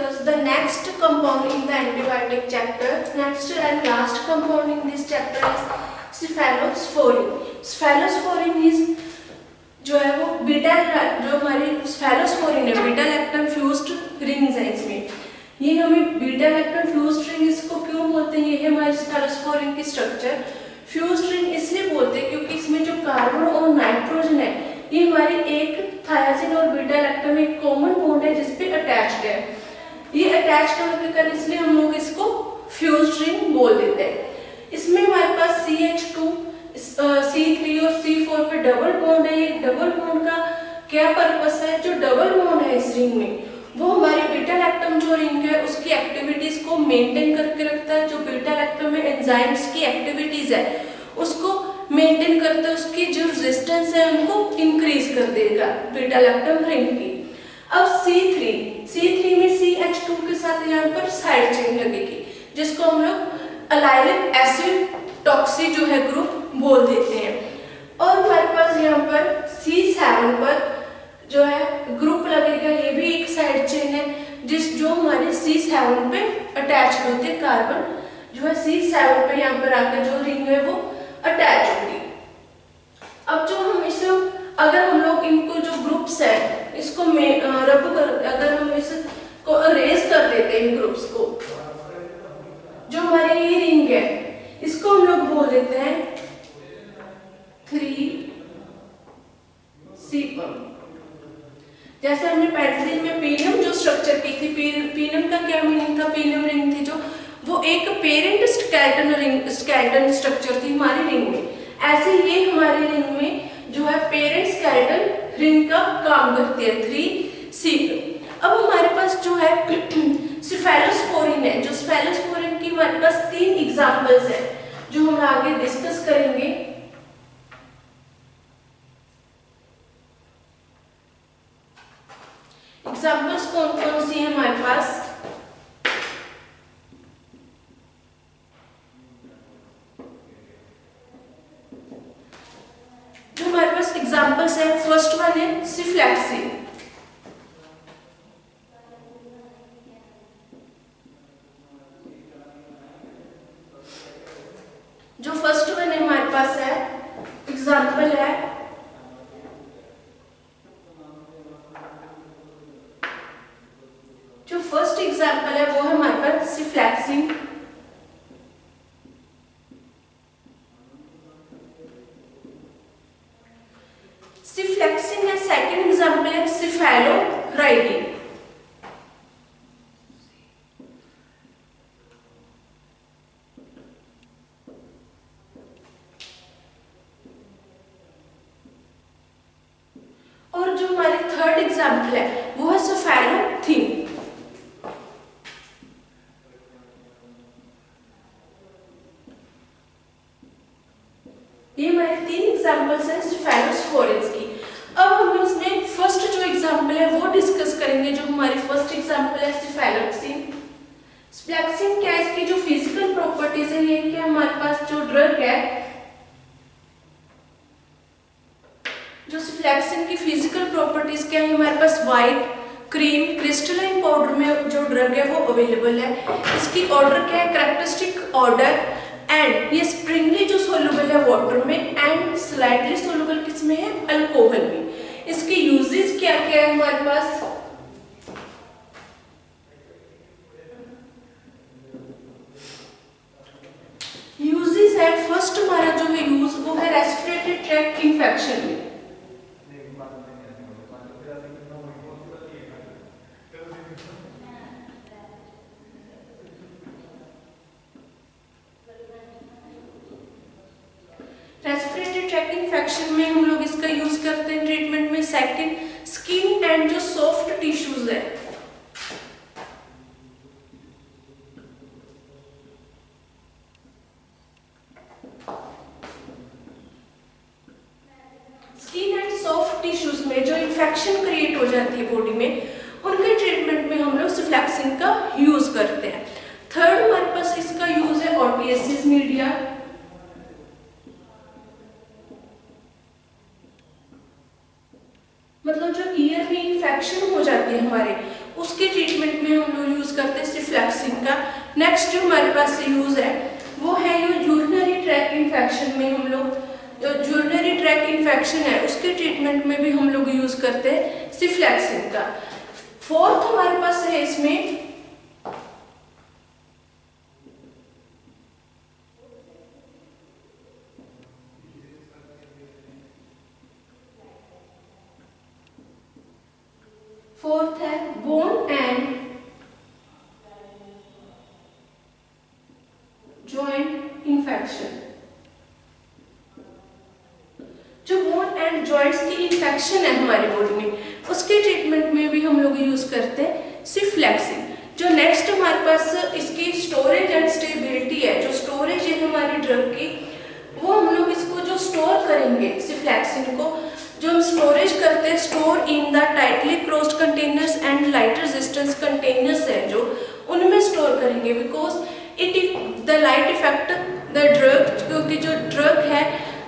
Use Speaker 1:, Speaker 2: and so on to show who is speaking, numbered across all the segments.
Speaker 1: discuss the next compound in the antibiotic chapter. Next and last compound in this chapter is cephalosporin. Cephalosporin is जो है वो beta, जो हमारी cephalosporin है beta lactam fused rings है इसमें। ये हमें बीटा लैक्टम फ्यूज्ड रिंग इसको क्यों बोलते हैं, ये है हमारी cephalosporin की स्ट्रक्चर। फ्यूज्ड रिंग इसलिए बोलते हैं क्योंकि इसमें जो कार्बन और नाइट्रोजन है ये हमारी एक थायाजिन और बीटा लैक्टम में एक कॉमन बॉन्ड है जिसपे अटैच्ड है। ये अटैच्ड होने के कारण इसलिए हम लोग इसको फ्यूज्ड रिंग बोल देते हैं। इसमें हमारे पास CH2, C3 और C4 पे डबल बॉन्ड है। ये डबल बॉन्ड का क्या पर्पस है, जो डबल बॉन्ड है इस रिंग में वो हमारी बीटा लैक्टम जो रिंग है उसकी एक्टिविटीज को मेंटेन करके रखता है। जो बीटा लैक्टम में एंजाइम्स की एक्टिविटीज है उसको मेंटेन करता है, उसकी जो रेजिस्टेंस है उनको इंक्रीज कर देगा बीटा लैक्टम रिंग की। अब C3 में CH2 के साथ यहाँ पर साइड चेन लगेगी जिसको हम लोग अलाइलिक एसिड टॉक्सी जो है ग्रुप बोल देते हैं। और हमारे पास यहाँ पर C7 पर जो है ग्रुप लगेगा, ये भी एक साइड चेन है जो हमारे C7 पे अटैच होते हैं। कार्बन जो है C7 पे यहाँ पर आकर जो रिंग है वो अटैच होगी। अब जो हम इसे अगर हम लोग इनको जो ग्रुप्स है इसको अगर हम इसको अरेज कर देते हैं इन ग्रुप्स को, जो हमारी ये रिंग है इसको हम लोग बोल देते हैं 3C1। जैसे हमने पेनिसिलिन में पीनम जो स्ट्रक्चर की थी, पीनम का क्या मीनिंग था, पीनम रिंग थी जो वो एक पेरेंट स्केलेटन स्ट्रक्चर थी हमारी रिंग में। ऐसे ये हमारी रिंग में जो है पेरेंट स्केलेटन रिंग का काम करती है 3C। अब हमारे पास जो है cephalosporin है, जो cephalosporin की हमारे पास 3 एग्जांपल्स है जो हम आगे डिस्कस करेंगे। एग्जांपल्स कौन कौन सी है हमारे पास, जो हमारे पास एग्जांपल्स है, फर्स्ट वन है सिफ्लैक्सिन। जो फर्स्ट वन है हमारे पास है एग्जांपल है जो फर्स्ट एग्जांपल है वो है हमारे पास सिफ्लैक्सिन। सिफ्लैक्सिन है सेकंड एग्जांपल है सिफेलोराइडिन। और जो हमारी थर्ड एग्जांपल है वो है सेफेलोथीन। ये हमारे 3 एग्जांपल्स हैं सेफेलोस्पोरिन्स की। अब हम इसमें फर्स्ट जो एग्जांपल है वो डिस्कस करेंगे। जो हमारी फर्स्ट एग्जांपल है सिफेलोक्सिन। सिफ्लैक्सिन क्या है, इसकी जो फिजिकल प्रॉपर्टीज है ये कि हमारे पास जो ड्रग है, जो सिफ्लैक्सिन की फिजिकल प्रॉपर्टीज क्या है, हमारे पास व्हाइट क्रीम क्रिस्टलाइन पाउडर में जो ड्रग है वो अवेलेबल है। इसकी ऑर्डर क्या है, कैरेक्टरिस्टिक ऑर्डर, एंड ये स्प्रिंगली जो सोल्यूबल है वाटर में एंड स्लाइटली सोल्यूबल किसमें है, अल्कोहल में। इसके यूजेस क्या क्या है हमारे पास, यूजेस है फर्स्ट हमारा जो है यूज वो है रेस्पिरेटरी ट्रैक्ट इन्फेक्शन में। रेस्पिरेटरी ट्रैक्ट इन्फेक्शन में हम लोग इसका यूज करते हैं ट्रीटमेंट में। सेकंड स्किन एंड जो सॉफ्ट टिश्यूज है, स्किन एंड सॉफ्ट टिश्यूज में जो इन्फेक्शन क्रिएट हो जाती है बॉडी में, उनके ट्रीटमेंट में हम लोग सिफ्लैक्सिन का यूज करते हैं। थर्ड हमारे पास इसका यूज है ओटिएसिस मीडिया। मतलब जो ईयर में इन्फेक्शन हो जाती है हमारे, उसके ट्रीटमेंट में हम लोग यूज नेक्स्ट जो हमारे पास यूज है वो है यूरिनरी ट्रैक इन्फेक्शन में हम लोग जो यूरिनरी ट्रैक इन्फेक्शन है उसके ट्रीटमेंट में भी हम लोग यूज करते हैं सिफ्लैक्सिन का। फोर्थ हमारे पास है इसमें फोर्थ है बोन एंड जॉइंट इन्फेक्शन। जो बोन एंड जॉइंट्स की इन्फेक्शन है हमारी बॉडी में उसके ट्रीटमेंट में भी हम लोग यूज करते हैं सिफ्लैक्सिन। जो नेक्स्ट हमारे पास इसकी स्टोरेज एंड स्टेबिलिटी है, जो स्टोरेज है हमारी ड्रग की, वो हम लोग इसको जो स्टोर करेंगे सिफ्लैक्सिन को, जो हम स्टोरेज करते हैं store in the tightly closed containers and light resistance containers है जो उनमें स्टोर करेंगे because it the light effect the drug, क्योंकि जो ड्रग है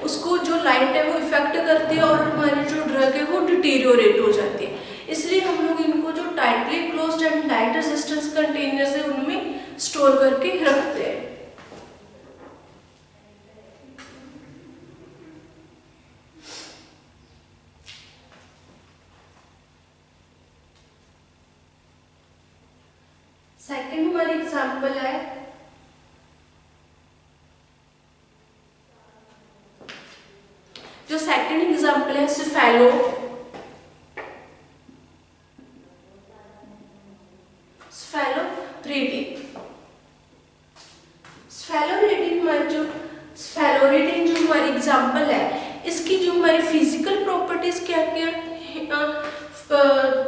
Speaker 1: उसको जो लाइट है वो इफेक्ट करती है और हमारी जो ड्रग है वो डिटीरियोरेट हो जाती है। इसलिए हम लोग इनको जो tightly closed end light resistance containers है उनमें स्टोर करके रखते हैं। सेकेंड हमारी एग्जाम्पल है जो सेकेंड एग्जाम्पल है स्फेलोरेडिन जो हमारी एग्जाम्पल है इसकी जो हमारी फिजिकल प्रॉपर्टीज क्या क्या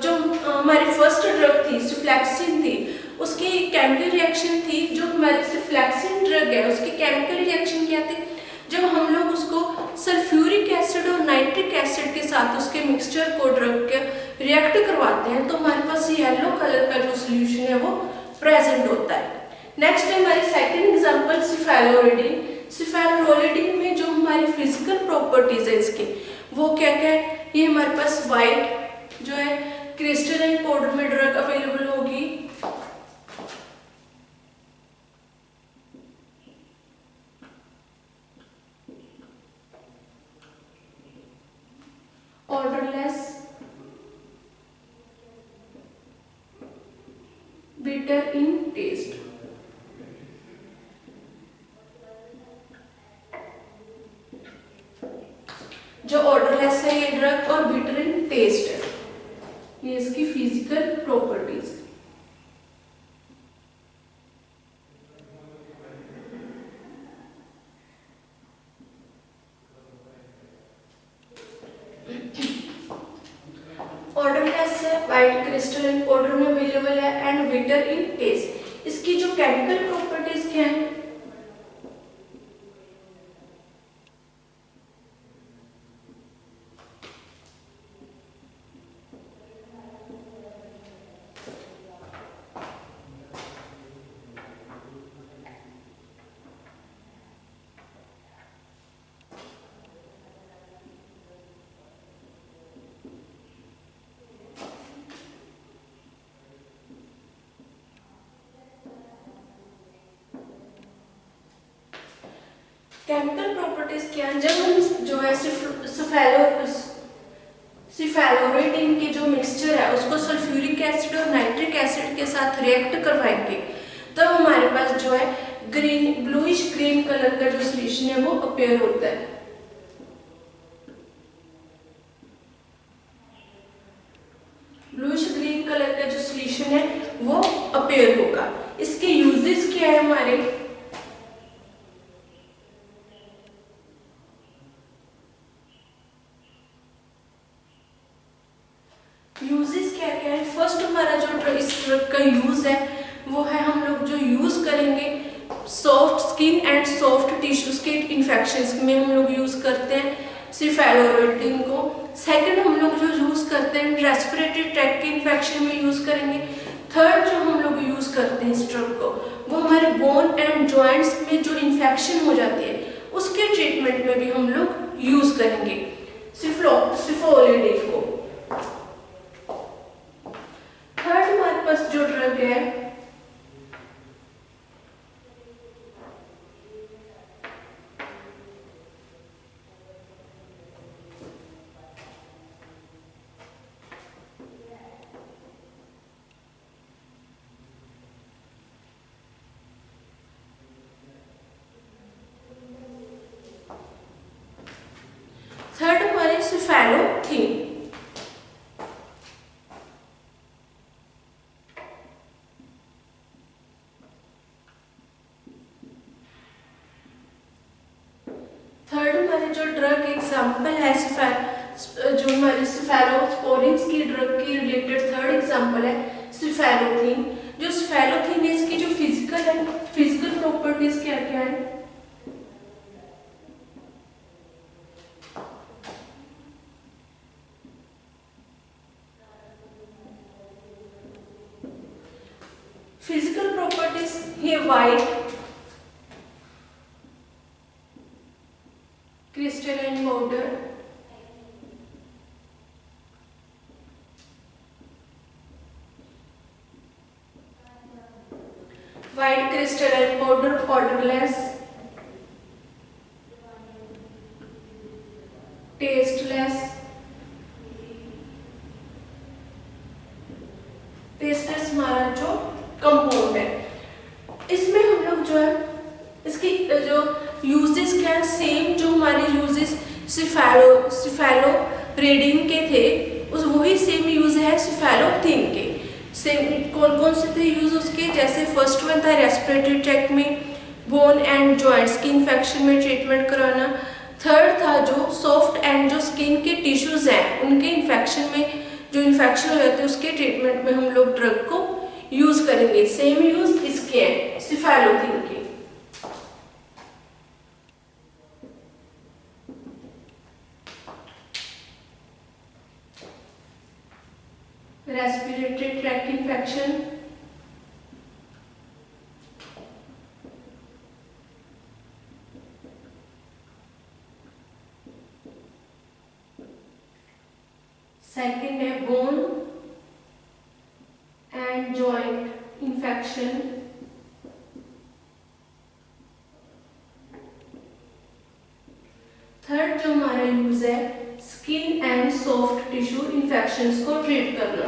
Speaker 1: जो हमारी फर्स्ट ड्रग थी सिफ्लैक्सिन थी उसकी केमिकल रिएक्शन थी, जो हमारी सिफ्लैक्सिन ड्रग है उसकी केमिकल रिएक्शन क्या थी, जब हम लोग उसको सल्फ्यूरिक एसिड और नाइट्रिक एसिड के साथ उसके मिक्सचर को ड्रग के रिएक्ट करवाते हैं तो हमारे पास येलो कलर का जो सोल्यूशन है वो प्रेजेंट होता है। नेक्स्ट है हमारी सेकंड एग्जांपल सिफेलोरिडिन। सिफेलोरिडिन में जो हमारी फिजिकल प्रॉपर्टीज है इसकी वो क्या क्या है, ये हमारे पास वाइट जो है क्रिस्टलाइन पाउडर में ड्रग अवेलेबल होगी, odorless, bitter in taste। जो odorless है ये ड्रग और bitter in taste है, ये इसकी फिजिकल प्रॉपर्टीज। ऑर्डरलेस है, वाइट क्रिस्टलाइन पाउडर में अवेलेबल है एंड बिटर इन टेस्ट। इसकी जो केमिकल प्रॉपर्टीज क्या है, केमिकल प्रॉपर्टीज क्या है, जब हम जो है सिफेलोरिडिन के जो मिक्सचर है उसको सल्फ्यूरिक एसिड और नाइट्रिक एसिड के साथ रिएक्ट करवाएंगे तब हमारे पास जो है ग्रीन ब्लूइश ग्रीन कलर का जो सोल्यूशन है वो अपीयर होता है। ब्लूइश ग्रीन कलर का जो सोल्यूशन है वो अपीयर होगा। इसके यूजेस क्या है हमारे, यूजेस क्या क्या है। फर्स्ट हमारा जो इस ड्रग का यूज है वो है हम लोग जो यूज करेंगे soft skin and soft tissues के इन्फेक्शंस में हम लोग यूज करते हैं सिफेलोरिडिन को। सेकंड हम लोग जो यूज करते हैं रेस्पिरेटरी ट्रैक्ट के इन्फेक्शन में यूज करेंगे। थर्ड जो हम लोग यूज करते हैं इस ड्रग को वो हमारे बोन एंड जॉइंट्स में जो इन्फेक्शन हो जाती है उसके ट्रीटमेंट में भी हम लोग यूज करेंगे सिफेलोरिडिन को। थर्ड हमारे पास जो ड्रग है थर्ड हमारे सिफेलोथीन। थर्ड हमारे जो ड्रग एग्जाम्पल है जो हमारे सिफेलोस्पोरिन्स की ड्रग की रिलेटेड थर्ड एग्जाम्पल है सिफेलोथीन। जो सिफेलोथीन है इसकी जो फिजिकल प्रॉपर्टीज क्या क्या है? फिजिकल प्रॉपर्टीज ये white crystalline powder, white crystalline powder, odourless, tasteless, tasteless हमारा जो कंपाउंड है। इसमें हम लोग जो है इसकी जो यूजेस क्या है, सेम जो हमारे यूजेस सिफेलोरेडिन के थे उस वही सेम यूज है सिफेलोथीन के। सेम कौन कौन से थे यूज उसके? जैसे फर्स्ट वन था रेस्पिरेटरी ट्रैक्ट में, बोन एंड जॉइंट्स की इन्फेक्शन में ट्रीटमेंट कराना। थर्ड था जो सॉफ्ट एंड जो स्किन के टिश्यूज हैं उनके इन्फेक्शन में, जो इन्फेक्शन हो जाते हैं उसके ट्रीटमेंट में हम लोग ड्रग को यूज करेंगे। सेम यूज इसके हैं सिफेलोथीन के। रेस्पिरेटरी ट्रैक्ट इन्फेक्शन, सेकंड है bone and joint infection, third जो हमारा यूज है skin and soft tissue infections को ट्रीट करना।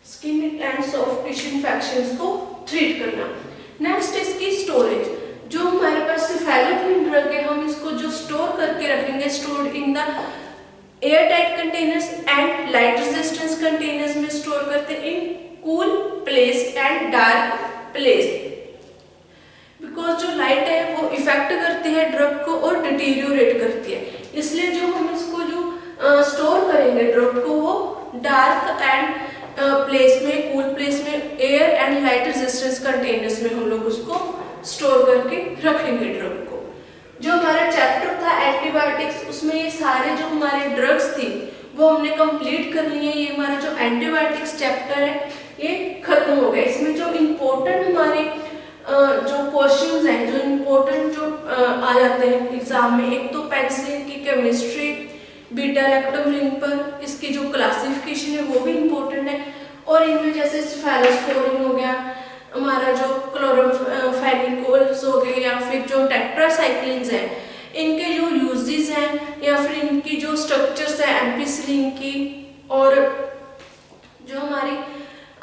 Speaker 1: Skin and soft tissue infections को ट्रीट करना। नेक्स्ट इसकी स्टोरेज। जो हमारे पास सिफेलोथीन ड्रग है हम इसको जो स्टोर करके रखेंगे, stored in the air tight containers and light resistance containers में स्टोर करते हैं in cool place and dark place, because जो लाइट है वो इफेक्ट करती है ड्रग को और डिटीरियोरेट करती है। इसलिए जो हम इसको जो स्टोर करेंगे ड्रग को वो डार्क एंड प्लेस में, कूल प्लेस में, air and light resistance containers में हम लोग उसको स्टोर करके रखेंगे ड्रग को। जो हमारा चैप्टर था एंटीबायोटिक्स उसमें ये सारे जो हमारे ड्रग्स थी वो हमने कंप्लीट कर लिए। ये हमारा जो एंटीबायोटिक्स चैप्टर है ये खत्म हो गया। इसमें जो इम्पोर्टेंट हमारे जो क्वेश्चंस हैं, जो इम्पोर्टेंट जो आ जाते हैं एग्जाम में, एक तो पेनिसिलिन की केमिस्ट्री, बीटा लैक्टोमेरिन पर इसकी जो क्लासिफिकेशन है वो भी इम्पोर्टेंट है। और इनमें जैसे सिफेलोस्पोरिन हो गया, हमारा जो क्लोरोफेनिकोल्स हो गए, या फिर जो टेट्रासाइक्लिन्स हैं इनके जो यूजेस हैं, या फिर इनकी जो स्ट्रक्चर्स है एम्पिसिलिन की, और जो हमारी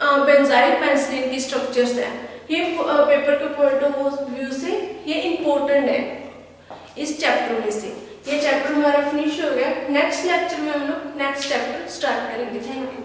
Speaker 1: बेंजाइल पेनिसिलिन की स्ट्रक्चर्स है, ये पेपर के पॉइंट ऑफ व्यू से ये इम्पोर्टेंट है इस चैप्टर में से। ये चैप्टर हमारा फिनिश हो गया। नेक्स्ट लेक्चर में हम लोग नेक्स्ट चैप्टर स्टार्ट करेंगे। Thank you.